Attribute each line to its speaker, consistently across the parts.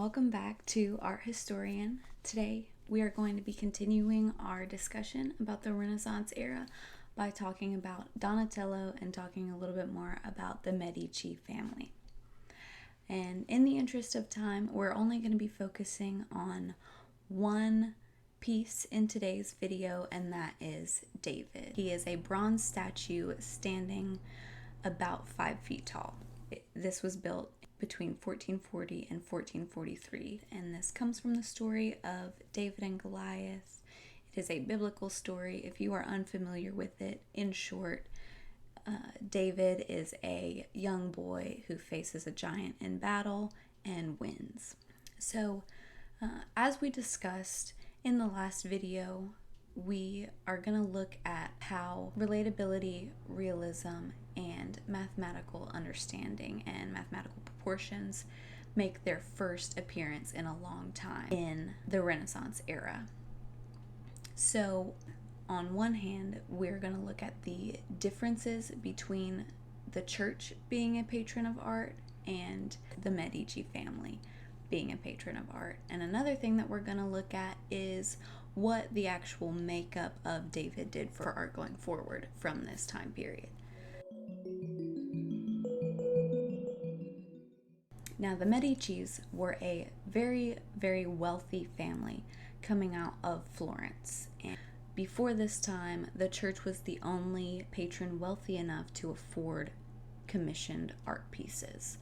Speaker 1: welcome back to Art Historian. Today we are going to be continuing our discussion about the Renaissance era by talking about Donatello and talking a little bit more about the Medici family. And in the interest of time, we're only going to be focusing on one piece in today's video, and that is David. He is a bronze statue standing about 5 feet tall. This was built between 1440 and 1443, and this comes from the story of David and Goliath. It is a biblical story. If you are unfamiliar with it, in short, David is a young boy who faces a giant in battle and wins. So, as we discussed in the last video, we are going to look at how relatability, realism, and mathematical understanding and mathematical proportions make their first appearance in a long time in the Renaissance era. So, on one hand, we're going to look at the differences between the church being a patron of art and the Medici family being a patron of art. And another thing that we're going to look at is what the actual makeup of David did for art going forward from this time period. Now, the Medicis were a very, very wealthy family coming out of Florence. And before this time, the church was the only patron wealthy enough to afford commissioned art pieces.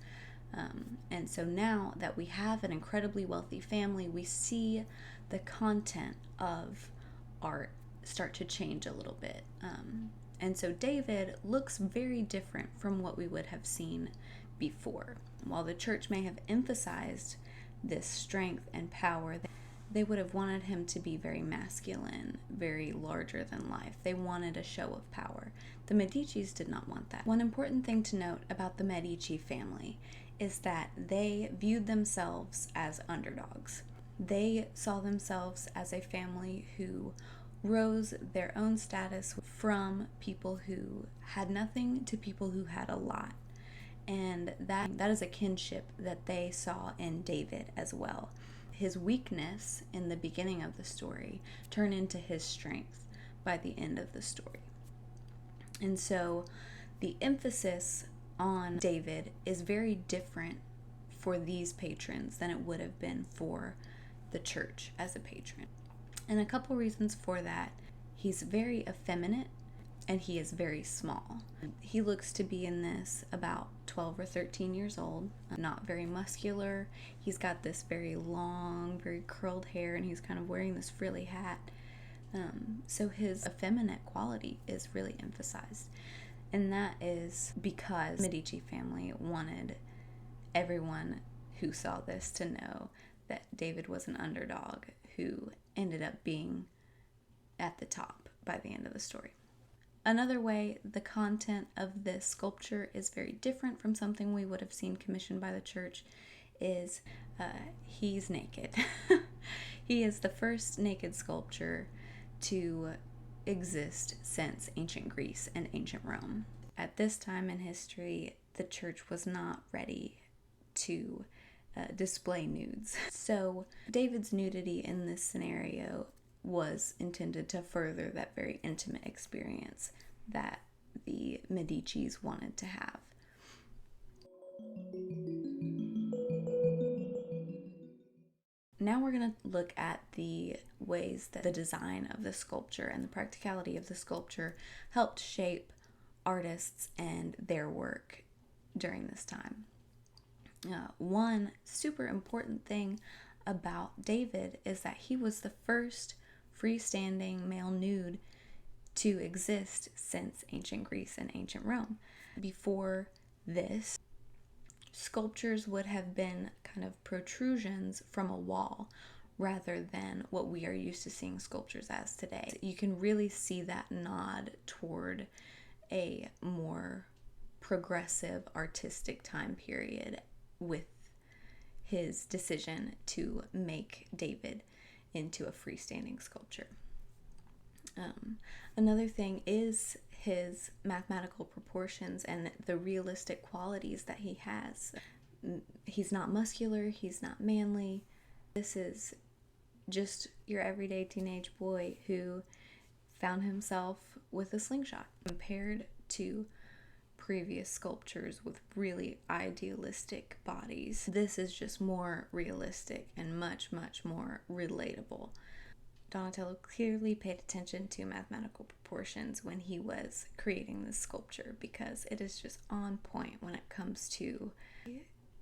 Speaker 1: And so now that we have an incredibly wealthy family, we see the content of art start to change a little bit. And so David looks very different from what we would have seen before. While the church may have emphasized this strength and power, they would have wanted him to be very masculine, very larger than life. They wanted a show of power. The Medicis did not want that. One important thing to note about the Medici family is that they viewed themselves as underdogs. They saw themselves as a family who rose their own status from people who had nothing to people who had a lot. And that is a kinship that they saw in David as well. His weakness in the beginning of the story turned into his strength by the end of the story. And so the emphasis on David is very different for these patrons than it would have been for the church as a patron. And a couple reasons for that: he's very effeminate and he is very small. He looks to be in this about 12 or 13 years old, not very muscular. He's got this very long, very curled hair, and he's kind of wearing this frilly hat. So his effeminate quality is really emphasized. And that is because the Medici family wanted everyone who saw this to know that David was an underdog who ended up being at the top by the end of the story. Another way the content of this sculpture is very different from something we would have seen commissioned by the church is he's naked. He is the first naked sculpture to exist since ancient Greece and ancient Rome. At this time in history, the church was not ready to display nudes. So David's nudity in this scenario was intended to further that very intimate experience that the Medicis wanted to have. Now we're going to look at the ways that the design of the sculpture and the practicality of the sculpture helped shape artists and their work during this time. One super important thing about David is that he was the first freestanding male nude to exist since ancient Greece and ancient Rome. Before this, sculptures would have been kind of protrusions from a wall rather than what we are used to seeing sculptures as today. You can really see that nod toward a more progressive artistic time period with his decision to make David into a freestanding sculpture. Another thing is his mathematical proportions and the realistic qualities that he has. he's not muscular, he's not manly. This is just your everyday teenage boy who found himself with a slingshot. Compared to previous sculptures with really idealistic bodies, this is just more realistic and much, much more relatable. Donatello clearly paid attention to mathematical proportions when he was creating this sculpture, because it is just on point when it comes to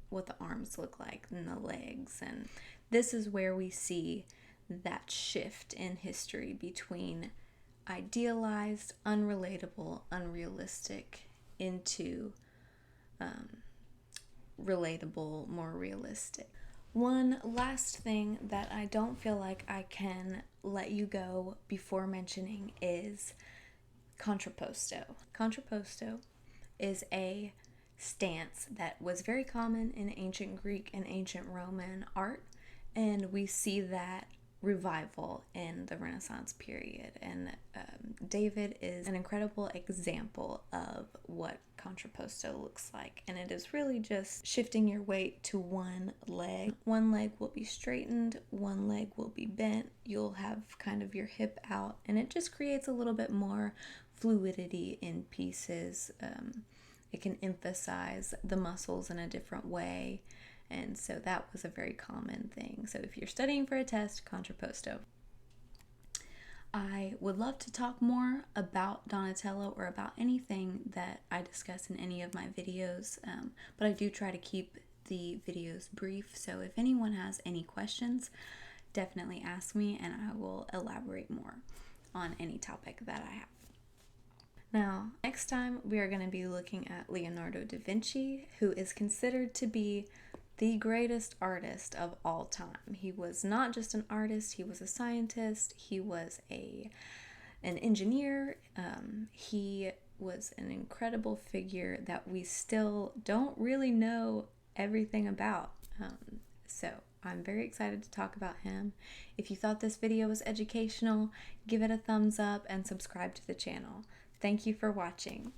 Speaker 1: what the arms look like and the legs. And this is where we see that shift in history between idealized, unrelatable, unrealistic into relatable, more realistic. One last thing that I don't feel like I can let you go before mentioning is contrapposto. Contrapposto is a stance that was very common in ancient Greek and ancient Roman art, and we see that revival in the Renaissance period. And David is an incredible example of what contrapposto looks like, and it is really just shifting your weight to one leg. One leg will be straightened, one leg will be bent, you'll have kind of your hip out, and it just creates a little bit more fluidity in pieces. It can emphasize the muscles in a different way. And so that was a very common thing. So if you're studying for a test, contrapposto. I would love to talk more about Donatello or about anything that I discuss in any of my videos, but I do try to keep the videos brief. So if anyone has any questions, definitely ask me and I will elaborate more on any topic that I have. Now, next time we are going to be looking at Leonardo da Vinci, who is considered to be the greatest artist of all time. He was not just an artist, he was a scientist, he was an engineer, he was an incredible figure that we still don't really know everything about. So I'm very excited to talk about him. If you thought this video was educational, give it a thumbs up and subscribe to the channel. Thank you for watching.